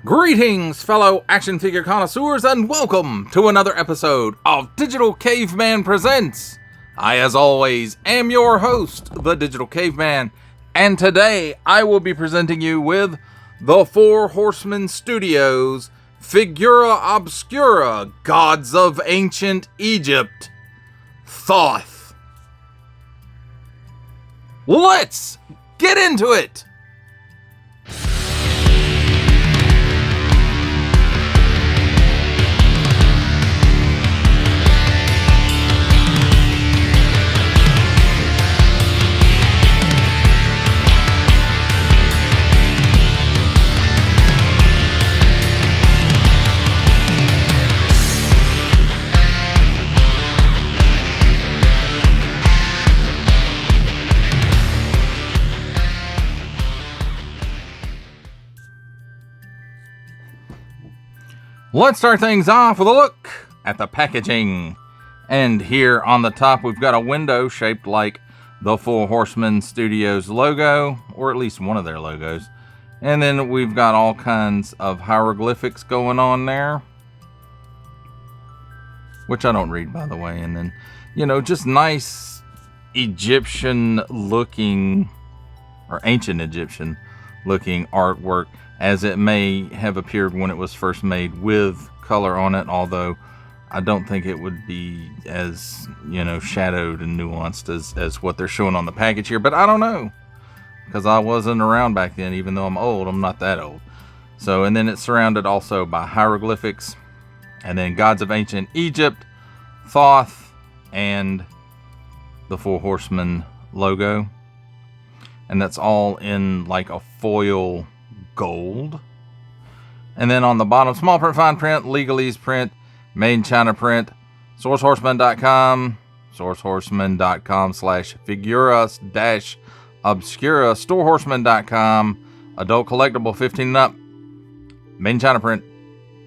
Greetings, fellow action figure connoisseurs, and welcome to another episode of Digital Caveman Presents. I, as always, am your host, the Digital Caveman, and today I will be presenting you with the Four Horsemen Studios Figura Obscura Gods of Ancient Egypt, Thoth. Let's get into it! Let's start things off with a look at the packaging. And here on the top, we've got a window shaped like the Four Horsemen Studios logo, or at least one of their logos. And then we've got all kinds of hieroglyphics going on there, which I don't read, by the way. And then, just nice Egyptian looking, or ancient Egyptian looking artwork, as it may have appeared when it was first made with color on it, although I don't think it would be as, shadowed and nuanced as what they're showing on the package here. But I don't know, because I wasn't around back then. Even though I'm old, I'm not that old. So, and then it's surrounded also by hieroglyphics, and then Gods of Ancient Egypt, Thoth, and the Four Horsemen logo. And that's all in like a foil gold. And then on the bottom, small print, fine print, legalese print, made in China print, sourcehorseman.com, sourcehorseman.com/figura-obscura, storehorseman.com, adult collectible 15 and up, made in China print,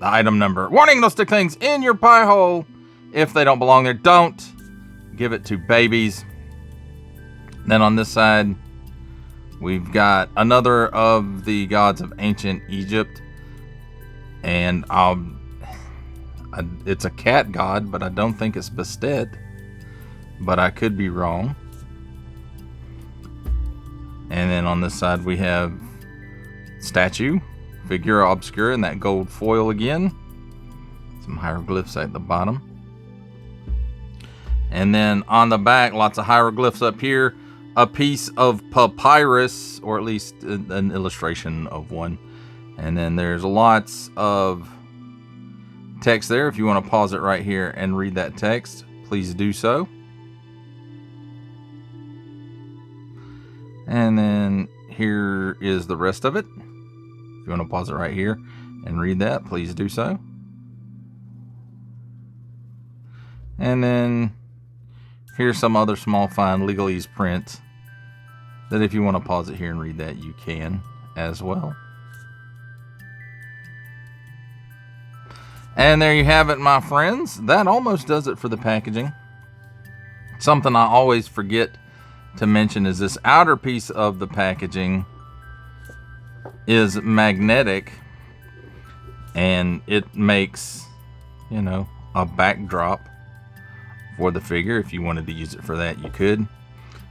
the item number. Warning, they'll stick things in your pie hole if they don't belong there. Don't give it to babies. Then on this side, we've got another of the Gods of Ancient Egypt, and it's a cat god, but I don't think it's Bastet, but I could be wrong. And then on this side we have statue, Figura Obscura, in that gold foil again. Some hieroglyphs at the bottom. And then on the back, lots of hieroglyphs up here. A piece of papyrus, or at least an illustration of one. And then there's lots of text there. If you want to pause it right here and read that text, please do so. And then here is the rest of it. If you want to pause it right here and read that, please do so. And then here's some other small fine legalese print that if you want to pause it here and read that, you can as well. And there you have it, my friends. That almost does it for the packaging. Something I always forget to mention is this outer piece of the packaging is magnetic, and it makes, a backdrop for the figure. If you wanted to use it for that, you could.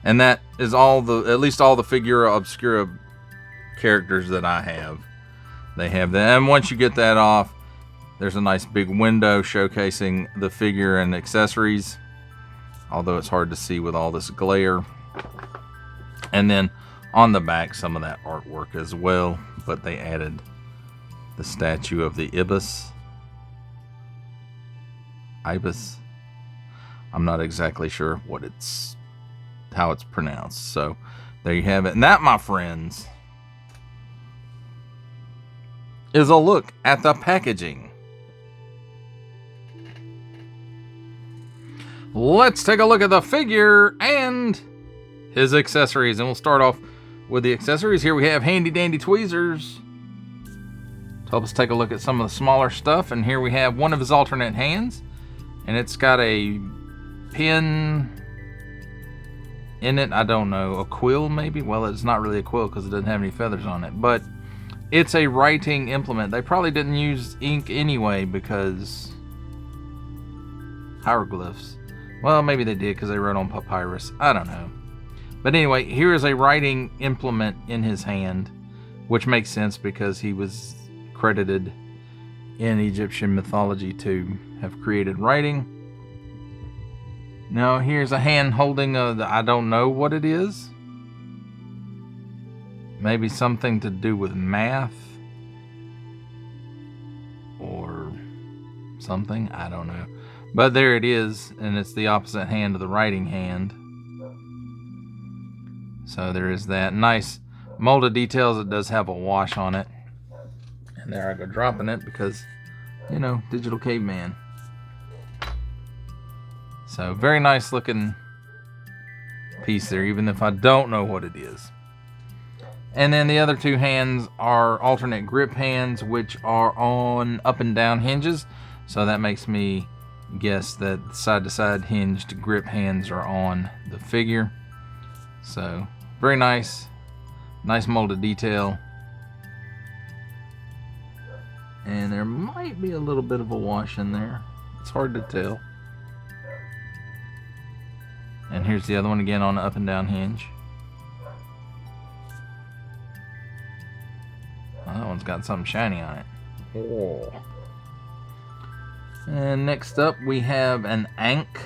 And that is at least all the Figura Obscura characters that I have. They have that. And once you get that off, there's a nice big window showcasing the figure and accessories, although it's hard to see with all this glare. And then on the back, some of that artwork as well, but they added the statue of the ibis. I'm not exactly sure how it's pronounced. So there you have it. And that, my friends, is a look at the packaging. Let's take a look at the figure and his accessories. And we'll start off with the accessories. Here we have handy dandy tweezers to help us take a look at some of the smaller stuff. And here we have one of his alternate hands, and it's got a pin in it. I don't know, a quill maybe? Well, it's not really a quill because it doesn't have any feathers on it, but it's a writing implement. They probably didn't use ink anyway because hieroglyphs. Well, maybe they did because they wrote on papyrus. I don't know. But anyway, here is a writing implement in his hand, which makes sense because he was credited in Egyptian mythology to have created writing. Now here's a hand holding I don't know what it is. Maybe something to do with math or something. I don't know. But there it is, and it's the opposite hand of the writing hand. So there is that. Nice molded details. It does have a wash on it. And there I go dropping it because, you know, digital caveman. So very nice looking piece there, even if I don't know what it is. And then the other two hands are alternate grip hands, which are on up and down hinges. So that makes me guess that side-to-side hinged grip hands are on the figure. So very nice. Nice molded detail. And there might be a little bit of a wash in there. It's hard to tell. And here's the other one again on the up and down hinge. Oh, that one's got something shiny on it. Oh. And next up we have an Ankh.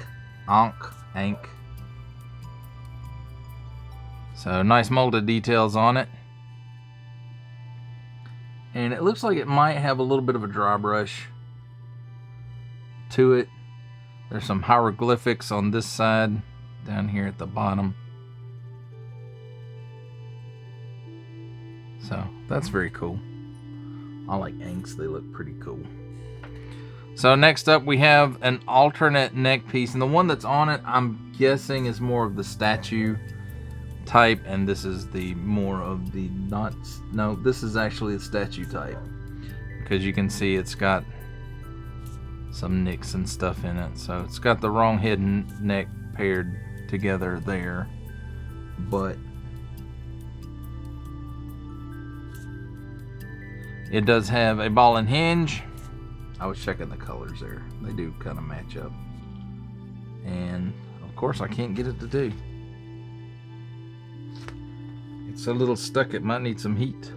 So nice molded details on it. And it looks like it might have a little bit of a dry brush to it. There's some hieroglyphics on this side, down here at the bottom. So that's very cool. I like Ankhs, they look pretty cool. So next up we have an alternate neck piece, and the one that's on it I'm guessing is more of the statue type, and this is the more of the this is actually the statue type, because you can see it's got some nicks and stuff in it. So it's got the wrong head and neck paired together there, but it does have a ball and hinge. I was checking the colors there. They do kind of match up. And of course I can't get it to do. It's a little stuck. It might need some heat.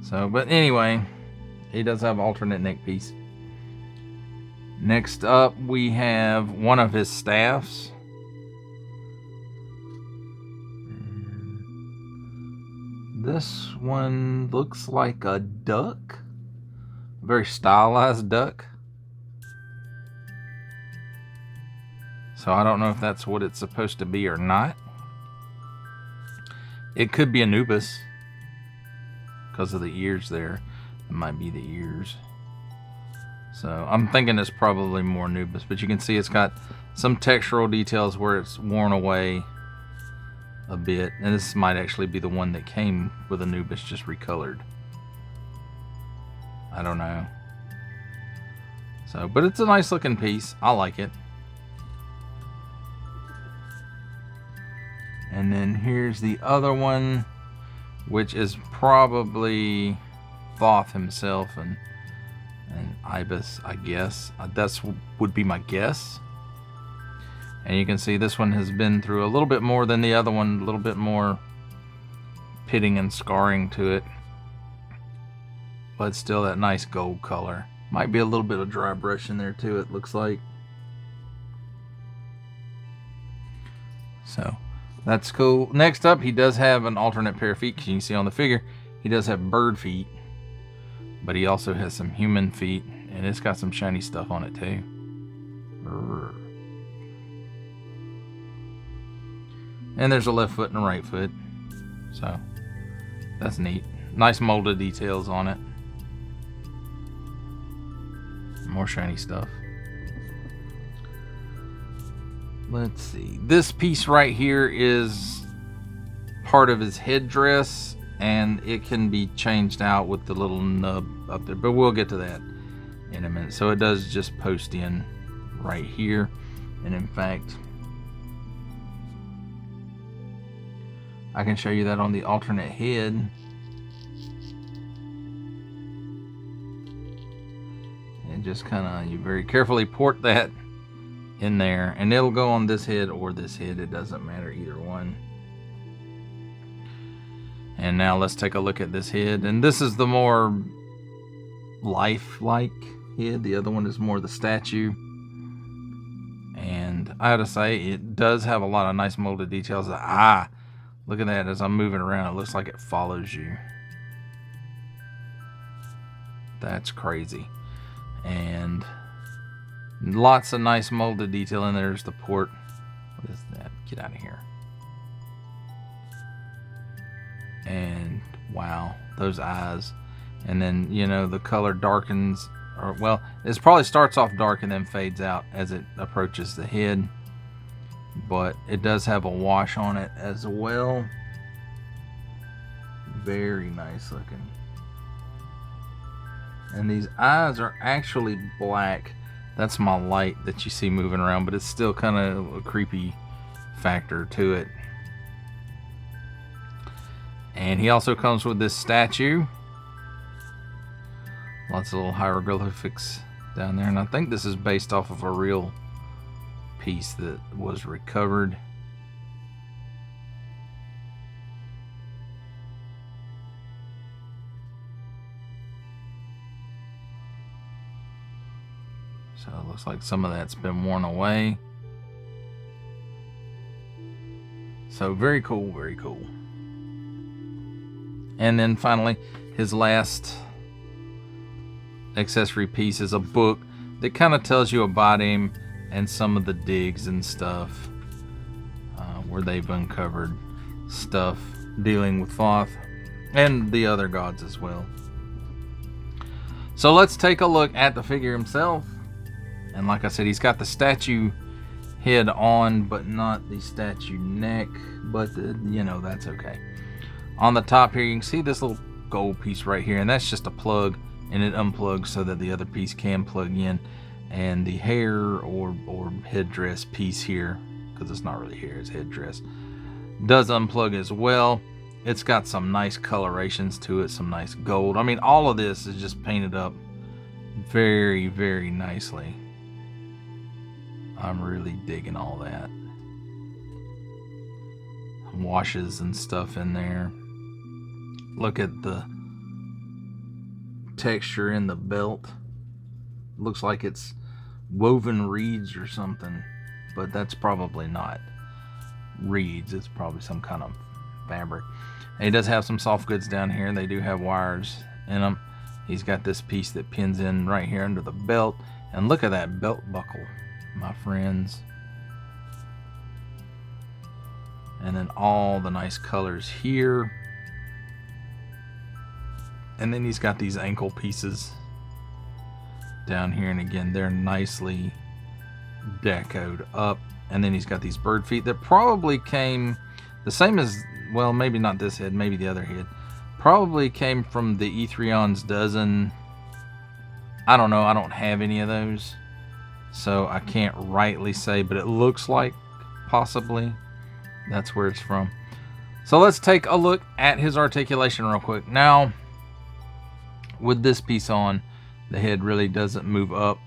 So, but anyway, he does have an alternate neck piece. Next up we have one of his staffs. This one looks like a duck. A very stylized duck. So I don't know if that's what it's supposed to be or not. It could be Anubis because of the ears there. It might be the ears. So I'm thinking it's probably more Anubis, but you can see it's got some textural details where it's worn away a bit, and this might actually be the one that came with Anubis, just recolored. I don't know. So, but it's a nice looking piece. I like it. And then here's the other one, which is probably Thoth himself and Ibis, I guess. That's would be my guess. And you can see this one has been through a little bit more than the other one, a little bit more pitting and scarring to it. But still that nice gold color. Might be a little bit of dry brush in there too, it looks like. So that's cool. Next up, he does have an alternate pair of feet, because you can see on the figure, he does have bird feet. But he also has some human feet, and it's got some shiny stuff on it too. Brr. And there's a left foot and a right foot. So that's neat. Nice molded details on it. More shiny stuff. Let's see. This piece right here is part of his headdress, and it can be changed out with the little nub up there, but we'll get to that in a minute. So it does just post in right here, and in fact, I can show you that on the alternate head. And just kind of, you very carefully port that in there, and it'll go on this head or this head. It doesn't matter, either one. And now let's take a look at this head. And this is the more lifelike head. The other one is more the statue. And I gotta say, it does have a lot of nice molded details. Look at that. As I'm moving around, it looks like it follows you. That's crazy. And lots of nice molded detail. And there's the port. What is that? Get out of here. And wow, those eyes. And then, you know, the color darkens, or well, it probably starts off dark and then fades out as it approaches the head. But it does have a wash on it as well. Very nice looking. And these eyes are actually black. That's my light that you see moving around, but it's still kind of a creepy factor to it. And he also comes with this statue. Lots of little hieroglyphics down there. And I think this is based off of a real piece that was recovered. So it looks like some of that's been worn away. So very cool, very cool. And then finally, his last accessory piece is a book that kind of tells you about him and some of the digs and stuff where they've uncovered stuff dealing with Thoth and the other gods as well. So let's take a look at the figure himself. And like I said, he's got the statue head on, but not the statue neck. But, you know, that's okay. On the top here, you can see this little gold piece right here, and that's just a plug, and it unplugs so that the other piece can plug in. And the hair or headdress piece here, because it's not really hair, it's headdress, does unplug as well. It's got some nice colorations to it, some nice gold. I mean, all of this is just painted up very, very nicely. I'm really digging all that. Washes and stuff in there. Look at the texture in the belt. Looks like it's woven reeds or something, but that's probably not reeds. It's probably some kind of fabric. And he does have some soft goods down here. They do have wires in them. He's got this piece that pins in right here under the belt. And look at that belt buckle, my friends. And then all the nice colors here. And then he's got these ankle pieces down here, and again, they're nicely decoed up. And then he's got these bird feet that probably came the same as, well, maybe not this head, maybe the other head. Probably came from the Ethrion's dozen. I don't know, I don't have any of those, so I can't rightly say, but it looks like possibly that's where it's from. So let's take a look at his articulation real quick. Now, with this piece on, the head really doesn't move up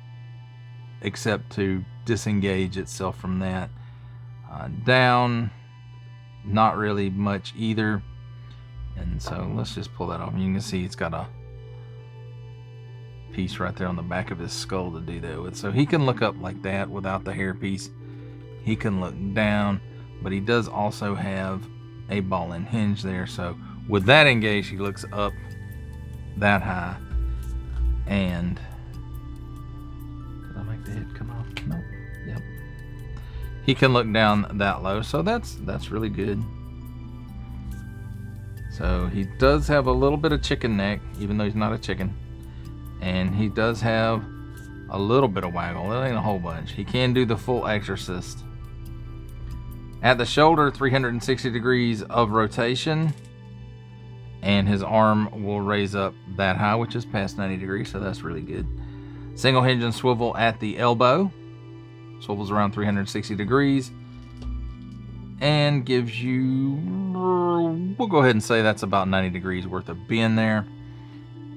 except to disengage itself from that. Down, not really much either. And so let's just pull that off. You can see it's got a piece right there on the back of his skull to do that with. So he can look up like that without the hair piece. He can look down, but he does also have a ball and hinge there. So with that engaged, he looks up that high. And did I make the head come off? Nope. Yep. He can look down that low, so that's really good. So he does have a little bit of chicken neck, even though he's not a chicken. And he does have a little bit of waggle. It ain't a whole bunch. He can do the full exorcist. At the shoulder, 360 degrees of rotation. And his arm will raise up that high, which is past 90 degrees, so that's really good. Single hinge and swivel at the elbow. Swivels around 360 degrees. And gives you we'll go ahead and say that's about 90 degrees worth of bend there.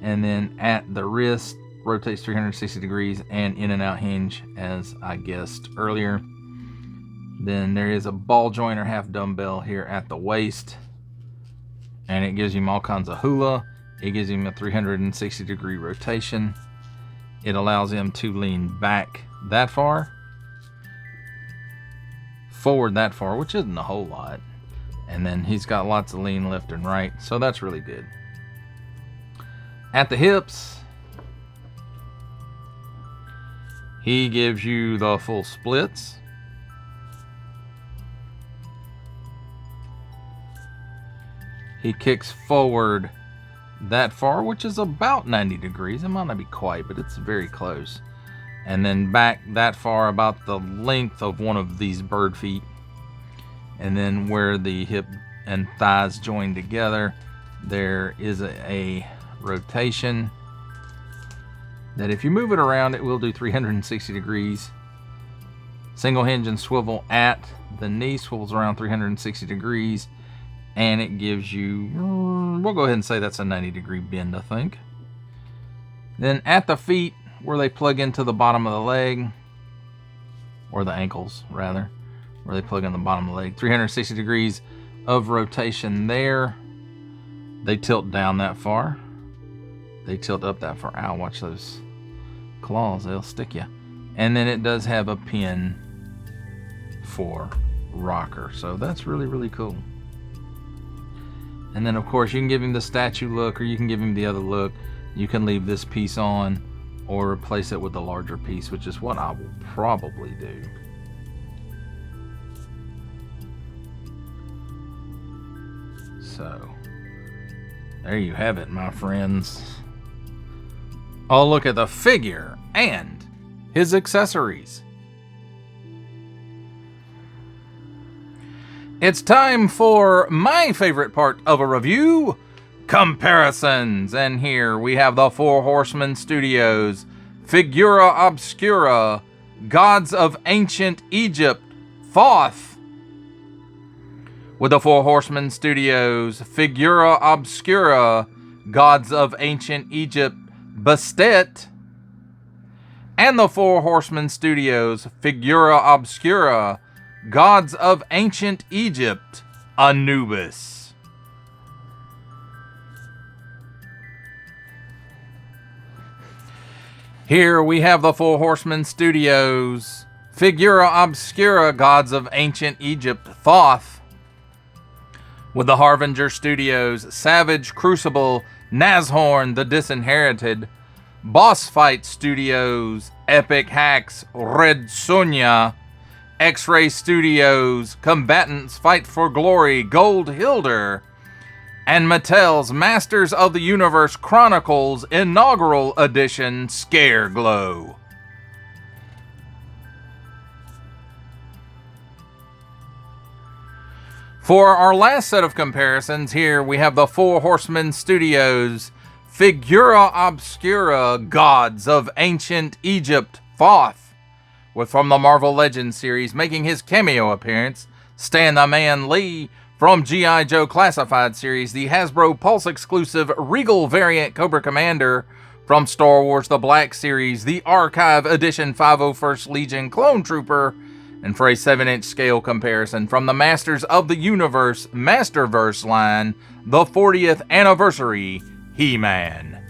And then at the wrist, rotates 360 degrees and in and out hinge, as I guessed earlier. Then there is a ball joint or half dumbbell here at the waist, and it gives him all kinds of hula. It gives him a 360 degree rotation. It allows him to lean back that far, forward that far, which isn't a whole lot, and then he's got lots of lean left and right, so that's really good. At the hips, he gives you the full splits. He kicks forward that far, which is about 90 degrees. It might not be quite, but it's very close. And then back that far, about the length of one of these bird feet. And then where the hip and thighs join together, there is a rotation that if you move it around, it will do 360 degrees. Single hinge and swivel at the knee, swivels around 360 degrees. And it gives you, we'll go ahead and say that's a 90 degree bend, I think. Then at the feet, where they plug into the bottom of the leg, or the ankles rather, where they plug in the bottom of the leg, 360 degrees of rotation there. They tilt down that far. They tilt up that far. Ow, watch those claws, they'll stick you. And then it does have a pin for rocker, so that's really, really cool. And then of course you can give him the statue look, or you can give him the other look. You can leave this piece on or replace it with the larger piece, which is what I will probably do. So there you have it, my friends. Oh, look at the figure and his accessories. It's time for my favorite part of a review, comparisons. And here we have the Four Horsemen Studios, Figura Obscura, Gods of Ancient Egypt, Thoth. With the Four Horsemen Studios, Figura Obscura, Gods of Ancient Egypt, Bastet. And the Four Horsemen Studios, Figura Obscura, Gods of Ancient Egypt, Anubis. Here we have the Four Horsemen Studios, Figura Obscura, Gods of Ancient Egypt, Thoth. With the Harbinger Studios, Savage Crucible, Nashorn the Disinherited. Boss Fight Studios, Epic Hacks, Red Sonja. X-Ray Studios, Combatants Fight for Glory, Gold Hilder. And Mattel's Masters of the Universe Chronicles Inaugural Edition, Scare Glow. For our last set of comparisons, here we have the Four Horsemen Studios, Figura Obscura, Gods of Ancient Egypt, Thoth. With from the Marvel Legends series, making his cameo appearance, Stan the Man Lee. From G.I. Joe Classified series, the Hasbro Pulse exclusive Regal variant Cobra Commander. From Star Wars The Black series, the Archive Edition 501st Legion Clone Trooper. And for a 7-inch scale comparison, from the Masters of the Universe Masterverse line, the 40th Anniversary He-Man.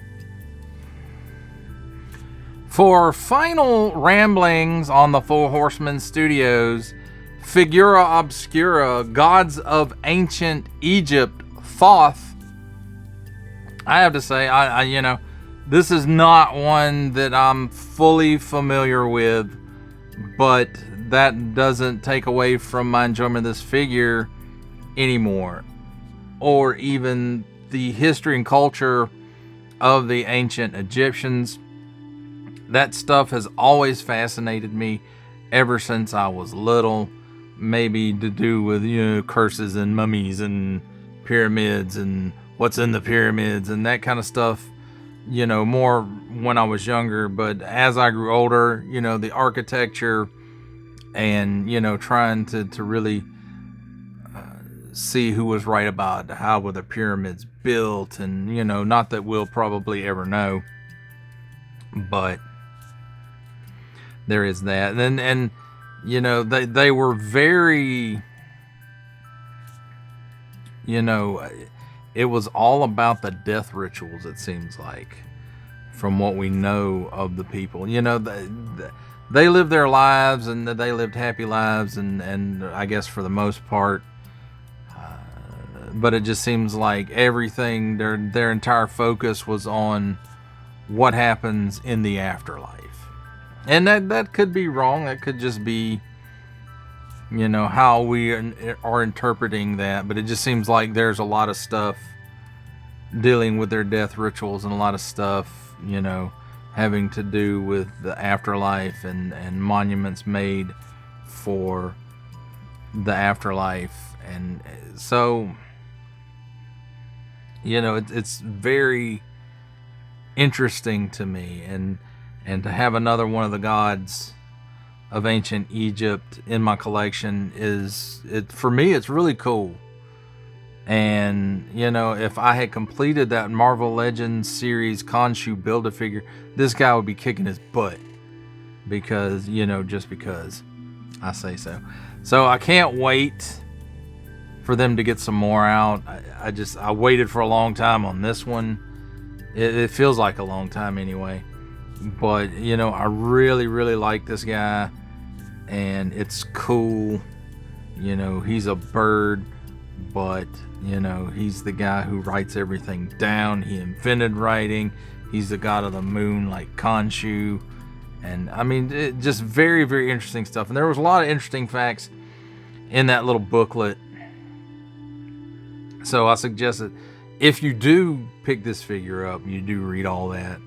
For final ramblings on the Four Horsemen Studios, Figura Obscura, Gods of Ancient Egypt, Thoth. I have to say, this is not one that I'm fully familiar with, but that doesn't take away from my enjoyment of this figure anymore, or even the history and culture of the ancient Egyptians. That stuff has always fascinated me ever since I was little. Maybe to do with, curses and mummies and pyramids and what's in the pyramids and that kind of stuff, more when I was younger. But as I grew older, the architecture and, trying to really see who was right about how were the pyramids built, and not that we'll probably ever know, but there is that. And they were very, it was all about the death rituals, it seems like, from what we know of the people. They lived their lives, and they lived happy lives, and I guess for the most part, but it just seems like everything, their entire focus was on what happens in the afterlife. And that could be wrong. That could just be, how we are interpreting that. But it just seems like there's a lot of stuff dealing with their death rituals, and a lot of stuff, having to do with the afterlife, and monuments made for the afterlife. And so, it's very interesting to me, and to have another one of the gods of ancient Egypt in my collection for me, it's really cool. And if I had completed that Marvel Legends series Khonshu Build-A-Figure, this guy would be kicking his butt, because just because I say so. So I can't wait for them to get some more out. I waited for a long time on this one. It feels like a long time anyway. But, I really, really like this guy. And it's cool. He's a bird. But, he's the guy who writes everything down. He invented writing. He's the god of the moon, like Khonshu. And, just very, very interesting stuff. And there was a lot of interesting facts in that little booklet. So I suggest that if you do pick this figure up, you do read all that,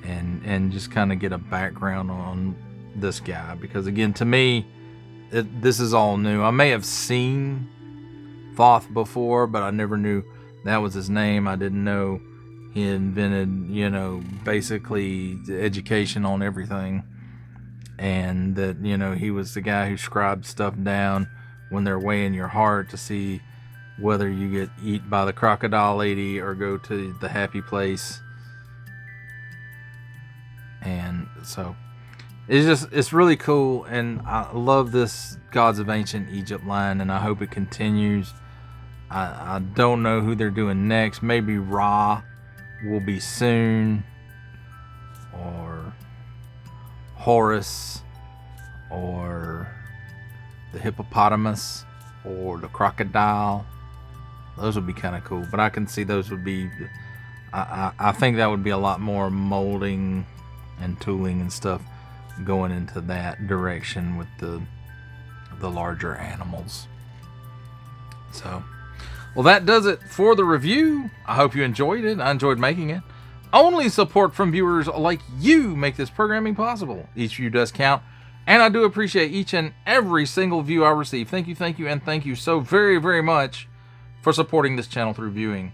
and just kind of get a background on this guy, because again, to me, this is all new. I may have seen Thoth before, but I never knew that was his name. I didn't know he invented, basically education on everything, and that he was the guy who scribed stuff down when they're weighing your heart to see whether you get eaten by the crocodile lady or go to the happy place. And so it's really cool, and I love this Gods of Ancient Egypt line, and I hope it continues. I don't know who they're doing next. Maybe Ra will be soon, or Horus, or the hippopotamus, or the crocodile. Those would be kind of cool, but I can see those would be, I think that would be a lot more molding and tooling and stuff going into that direction with the larger animals. So, well, that does it for the review. I hope you enjoyed it. I enjoyed making it. Only support from viewers like you make this programming possible. Each view does count, and I do appreciate each and every single view I receive. Thank you, and thank you so very, very much for supporting this channel through viewing.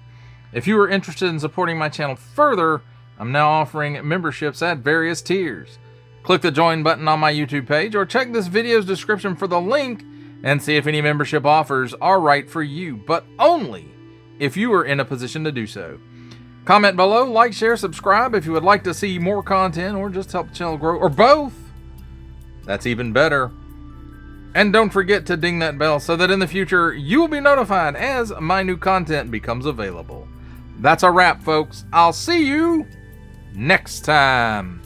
If you are interested in supporting my channel further, I'm now offering memberships at various tiers. Click the join button on my YouTube page, or check this video's description for the link and see if any membership offers are right for you, but only if you are in a position to do so. Comment below, like, share, subscribe if you would like to see more content, or just help the channel grow, or both. That's even better. And don't forget to ding that bell so that in the future you will be notified as my new content becomes available. That's a wrap, folks. I'll see you next time.